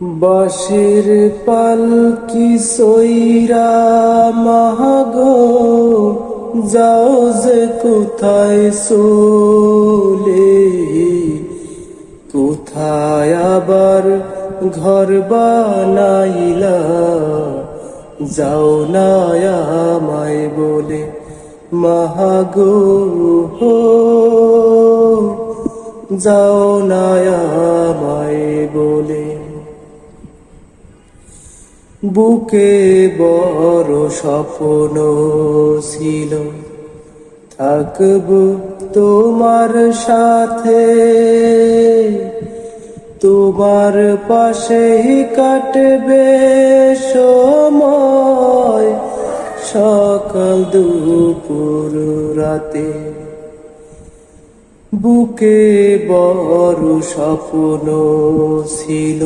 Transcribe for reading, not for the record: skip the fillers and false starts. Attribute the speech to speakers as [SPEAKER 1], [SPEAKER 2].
[SPEAKER 1] বাঁশির পালকি সইরা মাগো যাও যে কোথায় চলে, কোথায় আবার ঘর বানাইলা যাও না আমায় বলে মাগো হো, যাও না আমায় বলে। বুকে বড় স্বপ্ন ছিল থাকব তোমার সাথে, তোমার পাশেই কাটবে সময় সকাল দুপুর রাতে। বুকে বড় স্বপ্ন ছিল